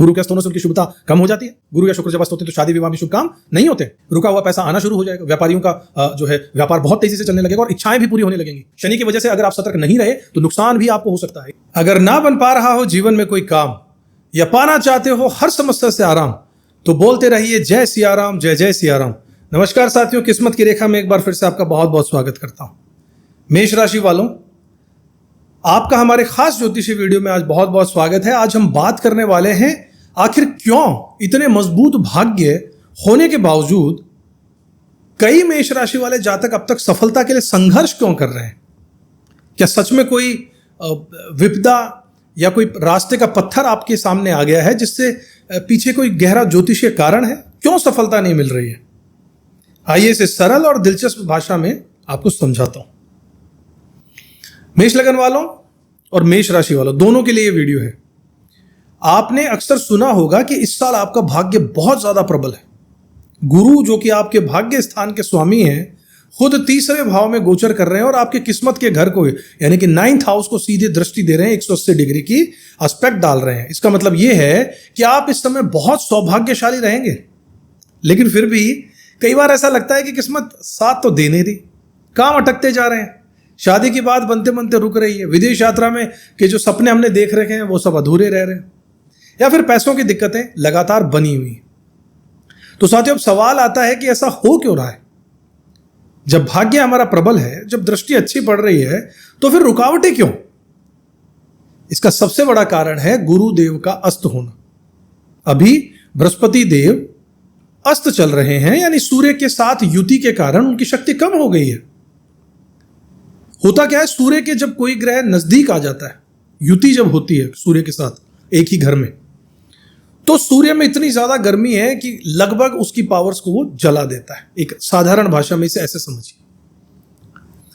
गुरु के अस्त होने से उनकी शुभता कम हो जाती है। गुरु या शुक्र जब अस्त होते हैं तो शादी विवाह में शुभ काम नहीं होते। रुका हुआ पैसा आना शुरू हो जाएगा। व्यापारियों का जो है व्यापार बहुत तेजी से चलने लगेगा और इच्छाएं भी पूरी होने लगेंगी। शनि की वजह से अगर आप सतर्क नहीं रहे तो नुकसान भी आपको हो सकता है। अगर ना बन पा रहा हो जीवन में कोई काम या पाना चाहते हो हर समस्या से आराम, तो बोलते रहिए जय सिया राम, जय जय सिया राम। नमस्कार साथियों, किस्मत की रेखा में एक बार फिर से आपका बहुत बहुत स्वागत करता हूं। मेष राशि वालों, आपका हमारे खास ज्योतिषी वीडियो में आज बहुत बहुत स्वागत है। आज हम बात करने वाले हैं आखिर क्यों इतने मजबूत भाग्य होने के बावजूद कई मेष राशि वाले जातक अब तक सफलता के लिए संघर्ष क्यों कर रहे हैं। क्या सच में कोई विपदा या कोई रास्ते का पत्थर आपके सामने आ गया है जिससे पीछे कोई गहरा ज्योतिषीय कारण है? क्यों सफलता नहीं मिल रही है? आइए इसे सरल और दिलचस्प भाषा में आपको समझाता हूं। मेष लगन वालों और मेष राशि वालों दोनों के लिए यह वीडियो है। आपने अक्सर सुना होगा कि इस साल आपका भाग्य बहुत ज्यादा प्रबल है। गुरु जो कि आपके भाग्य स्थान के स्वामी हैं, खुद तीसरे भाव में गोचर कर रहे हैं और आपके किस्मत के घर को यानी कि 9th हाउस को सीधे दृष्टि दे रहे हैं, 180 डिग्री की एस्पेक्ट डाल रहे हैं। इसका मतलब यह है कि आप इस समय बहुत सौभाग्यशाली रहेंगे। लेकिन फिर भी कई बार ऐसा लगता है कि किस्मत साथ तो दे नहीं रही, काम अटकते जा रहे हैं, शादी की बात बनते बनते रुक रही है, विदेश यात्रा में के जो सपने हमने देख रखे हैं वो सब अधूरे रह रहे हैं, या फिर पैसों की दिक्कतें लगातार बनी हुई। तो साथियों, अब सवाल आता है कि ऐसा हो क्यों रहा है? जब भाग्य हमारा प्रबल है, जब दृष्टि अच्छी पड़ रही है, तो फिर रुकावटें क्यों? इसका सबसे बड़ा कारण है गुरुदेव का अस्त होना। अभी बृहस्पति देव अस्त चल रहे हैं, यानी सूर्य के साथ युति के कारण उनकी शक्ति कम हो गई है। होता क्या है, सूर्य के जब कोई ग्रह नजदीक आ जाता है, युति जब होती है सूर्य के साथ एक ही घर में, तो सूर्य में इतनी ज्यादा गर्मी है कि लगभग उसकी पावर्स को वो जला देता है। एक साधारण भाषा में इसे ऐसे समझिए।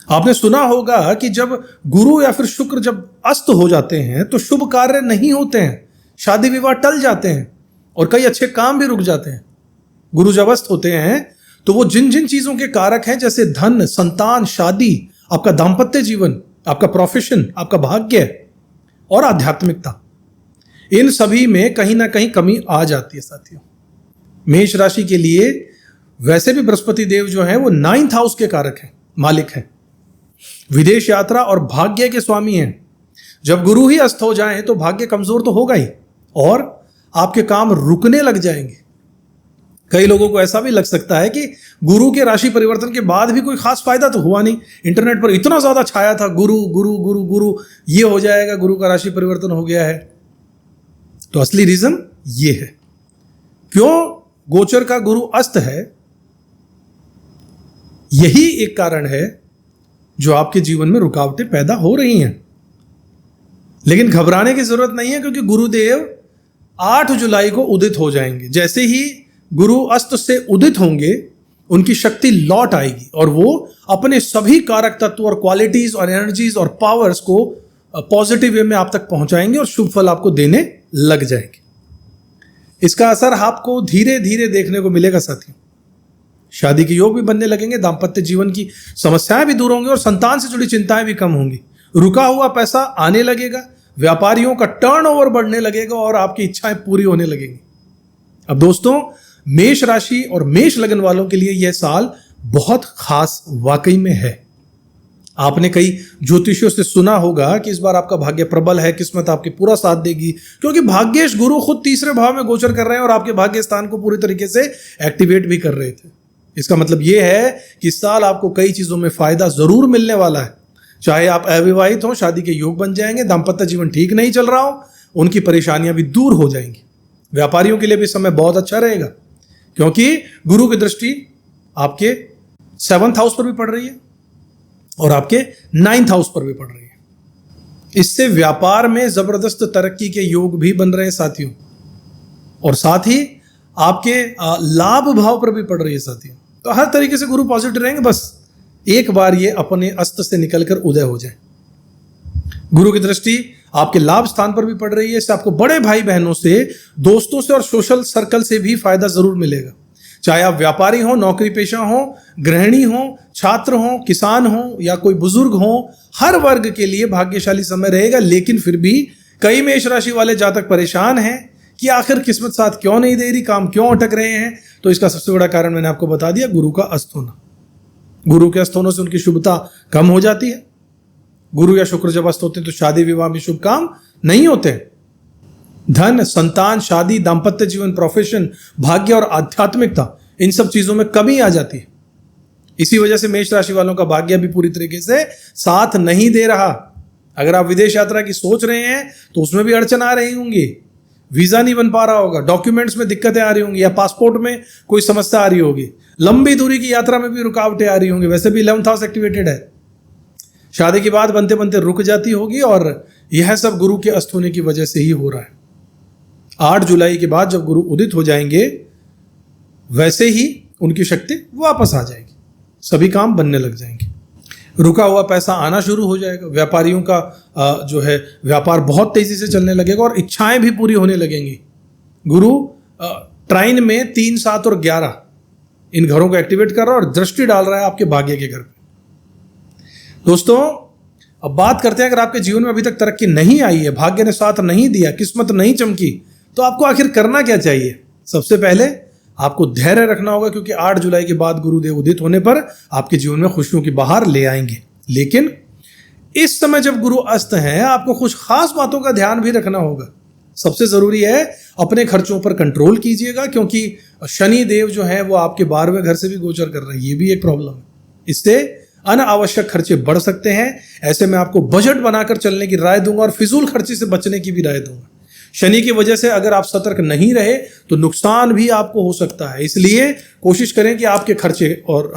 आपने सुना होगा कि जब गुरु या फिर शुक्र जब अस्त हो जाते हैं तो शुभ कार्य नहीं होते हैं, शादी विवाह टल जाते हैं और कई अच्छे काम भी रुक जाते हैं। गुरु जब अस्त होते हैं तो वो जिन जिन चीजों के कारक हैं, जैसे धन, संतान, शादी, आपका दाम्पत्य जीवन, आपका प्रोफेशन, आपका भाग्य और आध्यात्मिकता, इन सभी में कहीं ना कहीं कमी आ जाती है। साथियों, मेष राशि के लिए वैसे भी बृहस्पति देव जो हैं वो 9th हाउस के कारक हैं, मालिक हैं, विदेश यात्रा और भाग्य के स्वामी हैं। जब गुरु ही अस्त हो जाएं तो भाग्य कमजोर तो होगा ही और आपके काम रुकने लग जाएंगे। कई लोगों को ऐसा भी लग सकता है कि गुरु के राशि परिवर्तन के बाद भी कोई खास फायदा तो हुआ नहीं। इंटरनेट पर इतना ज्यादा छाया था गुरु गुरु गुरु गुरु, ये हो जाएगा, गुरु का राशि परिवर्तन हो गया है। तो असली रीजन ये है क्यों गोचर का गुरु अस्त है। यही एक कारण है जो आपके जीवन में रुकावटें पैदा हो रही हैं। लेकिन घबराने की जरूरत नहीं है, क्योंकि गुरुदेव 8 जुलाई को उदित हो जाएंगे। जैसे ही गुरु अस्त से उदित होंगे, उनकी शक्ति लौट आएगी और वो अपने सभी कारक तत्व और क्वालिटीज और एनर्जीज और पावर्स को पॉजिटिव वे में आप तक पहुंचाएंगे और शुभ फल आपको देने लग जाएंगे। इसका असर आपको धीरे धीरे देखने को मिलेगा। साथियों, शादी के योग भी बनने लगेंगे, दाम्पत्य जीवन की समस्याएं भी दूर होंगी और संतान से जुड़ी चिंताएं भी कम होंगी। रुका हुआ पैसा आने लगेगा, व्यापारियों का टर्नओवर बढ़ने लगेगा और आपकी इच्छाएं पूरी होने लगेंगी। अब दोस्तों, मेष राशि और मेष लगन वालों के लिए यह साल बहुत खास वाकई में है। आपने कई ज्योतिषियों से सुना होगा कि इस बार आपका भाग्य प्रबल है, किस्मत आपकी पूरा साथ देगी, क्योंकि भाग्येश गुरु खुद तीसरे भाव में गोचर कर रहे हैं और आपके भाग्य स्थान को पूरी तरीके से एक्टिवेट भी कर रहे थे। इसका मतलब यह है कि इस साल आपको कई चीजों में फायदा जरूर मिलने वाला है। चाहे आप अविवाहित हो, शादी के योग बन जाएंगे, दाम्पत्य जीवन ठीक नहीं चल रहा हो, उनकी परेशानियां भी दूर हो जाएंगी। व्यापारियों के लिए भी समय बहुत अच्छा रहेगा, क्योंकि गुरु की दृष्टि आपके 7th हाउस पर भी पड़ रही है और आपके 9th हाउस पर भी पड़ रही है। इससे व्यापार में जबरदस्त तरक्की के योग भी बन रहे हैं साथियों, और साथ ही आपके लाभ भाव पर भी पड़ रही है साथियों। तो हर तरीके से गुरु पॉजिटिव रहेंगे, बस एक बार ये अपने अस्त से निकलकर उदय हो जाए। गुरु की दृष्टि आपके लाभ स्थान पर भी पड़ रही है। इससे आपको बड़े भाई बहनों से, दोस्तों से और सोशल सर्कल से भी फायदा जरूर मिलेगा। चाहे आप व्यापारी हो, नौकरी पेशा हो, गृहिणी हो, छात्र हो, किसान हो या कोई बुजुर्ग हो, हर वर्ग के लिए भाग्यशाली समय रहेगा। लेकिन फिर भी कई मेष राशि वाले जातक परेशान हैं कि आखिर किस्मत साथ क्यों नहीं दे रही, काम क्यों अटक रहे हैं। तो इसका सबसे बड़ा कारण मैंने आपको बता दिया, गुरु का अस्त होना। गुरु के अस्त होने से उनकी शुभता कम हो जाती है। गुरु या शुक्र जब अस्त होते हैं तो शादी विवाह में शुभ काम नहीं होते। धन, संतान, शादी, दाम्पत्य जीवन, प्रोफेशन, भाग्य और आध्यात्मिकता, इन सब चीजों में कमी आ जाती है। इसी वजह से मेष राशि वालों का भाग्य भी पूरी तरीके से साथ नहीं दे रहा। अगर आप विदेश यात्रा की सोच रहे हैं तो उसमें भी अड़चन आ रही होंगी, वीजा नहीं बन पा रहा होगा, डॉक्यूमेंट्स में दिक्कतें आ रही होंगी, या पासपोर्ट में कोई समस्या आ रही होगी, लंबी दूरी की यात्रा में भी रुकावटें आ रही होंगी। वैसे भी 11th हाउस एक्टिवेटेड है, शादी की बात बनते बनते रुक जाती होगी, और यह सब गुरु के अस्त होने की वजह से ही हो रहा है। 8 जुलाई के बाद जब गुरु उदित हो जाएंगे वैसे ही उनकी शक्ति वापस आ जाएगी, सभी काम बनने लग जाएंगे, रुका हुआ पैसा आना शुरू हो जाएगा, व्यापारियों का जो है व्यापार बहुत तेजी से चलने लगेगा और इच्छाएं भी पूरी होने लगेंगी। गुरु ट्राइन में 3, 7 और 11 इन घरों को एक्टिवेट कर रहा है और दृष्टि डाल रहा है आपके भाग्य के घर पे। दोस्तों, अब बात करते हैं, अगर आपके जीवन में अभी तक तरक्की नहीं आई है, भाग्य ने साथ नहीं दिया, किस्मत नहीं चमकी, तो आपको आखिर करना क्या चाहिए। सबसे पहले आपको धैर्य रखना होगा, क्योंकि 8 जुलाई के बाद गुरुदेव उदित होने पर आपके जीवन में खुशियों की बहार ले आएंगे। लेकिन इस समय जब गुरु अस्त हैं, आपको कुछ खास बातों का ध्यान भी रखना होगा। सबसे जरूरी है अपने खर्चों पर कंट्रोल कीजिएगा, क्योंकि शनि देव जो है वो आपके 12वें घर से भी गोचर कर रहे हैं, ये भी एक प्रॉब्लम है। इससे अनावश्यक खर्चे बढ़ सकते हैं। ऐसे में आपको बजट बनाकर चलने की राय दूंगा और फिजूल खर्चे से बचने की भी राय दूंगा। शनि की वजह से अगर आप सतर्क नहीं रहे तो नुकसान भी आपको हो सकता है, इसलिए कोशिश करें कि आपके खर्चे और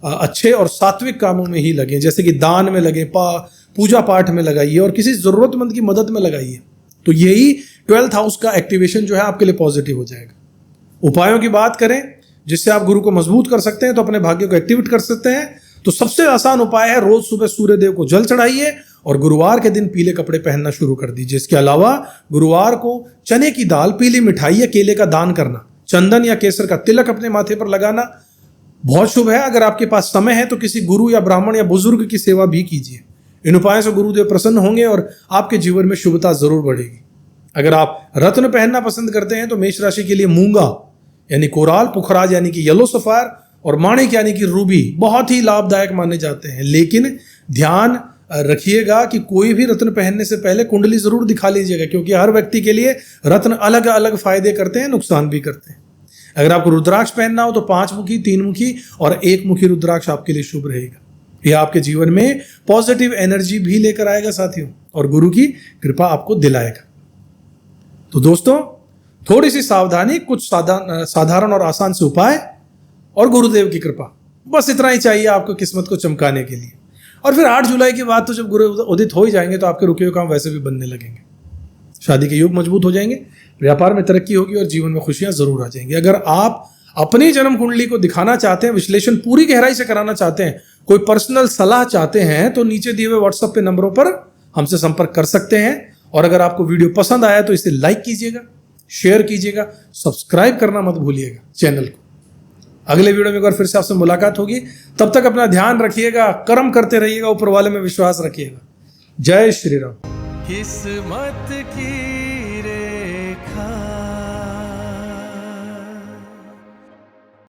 अच्छे और सात्विक कामों में ही लगें, जैसे कि दान में लगे, पूजा पाठ में लगाइए और किसी जरूरतमंद की मदद में लगाइए। तो यही 12th हाउस का एक्टिवेशन जो है आपके लिए पॉजिटिव हो जाएगा। उपायों की बात करें जिससे आप गुरु को मजबूत कर सकते हैं, तो अपने भाग्य को एक्टिवेट कर सकते हैं। तो सबसे आसान उपाय है, रोज सुबह सूर्य देव को जल चढ़ाइए और गुरुवार के दिन पीले कपड़े पहनना शुरू कर दीजिए। इसके अलावा गुरुवार को चने की दाल, पीली मिठाई या केले का दान करना, चंदन या केसर का तिलक अपने माथे पर लगाना बहुत शुभ है। अगर आपके पास समय है तो किसी गुरु या ब्राह्मण या बुजुर्ग की सेवा भी कीजिए। इन उपायों से गुरुदेव प्रसन्न होंगे और आपके जीवन में शुभता जरूर बढ़ेगी। अगर आप रत्न पहनना पसंद करते हैं तो मेष राशि के लिए मूंगा यानी कोराल, पुखराज यानी कि येलो सफायर और माणिक यानी कि रूबी बहुत ही लाभदायक माने जाते हैं। लेकिन ध्यान रखिएगा कि कोई भी रत्न पहनने से पहले कुंडली जरूर दिखा लीजिएगा, क्योंकि हर व्यक्ति के लिए रत्न अलग अलग फायदे करते हैं, नुकसान भी करते हैं। अगर आपको रुद्राक्ष पहनना हो तो 5 मुखी, 3 मुखी और 1 मुखी रुद्राक्ष आपके लिए शुभ रहेगा। यह आपके जीवन में पॉजिटिव एनर्जी भी लेकर आएगा साथियों, और गुरु की कृपा आपको दिलाएगा। तो दोस्तों, थोड़ी सी सावधानी, कुछ साधारण और आसान से उपाय और गुरुदेव की कृपा, बस इतना ही चाहिए आपको किस्मत को चमकाने के लिए। और फिर 8 जुलाई के बाद तो जब गुरु उदित हो ही जाएंगे तो आपके रुके हुए काम वैसे भी बनने लगेंगे, शादी के योग मजबूत हो जाएंगे, व्यापार में तरक्की होगी और जीवन में खुशियां जरूर आ जाएंगी। अगर आप अपनी जन्म कुंडली को दिखाना चाहते हैं, विश्लेषण पूरी गहराई से कराना चाहते हैं, कोई पर्सनल सलाह चाहते हैं, तो नीचे दिए हुए व्हाट्सएप पे नंबरों पर हमसे संपर्क कर सकते हैं। और अगर आपको वीडियो पसंद आया तो इसे लाइक कीजिएगा, शेयर कीजिएगा, सब्सक्राइब करना मत भूलिएगा चैनल को। अगले वीडियो में एक बार फिर से आपसे मुलाकात होगी। तब तक अपना ध्यान रखिएगा, कर्म करते रहिएगा, ऊपर वाले में विश्वास रखिएगा। जय श्री राम। किस्मत की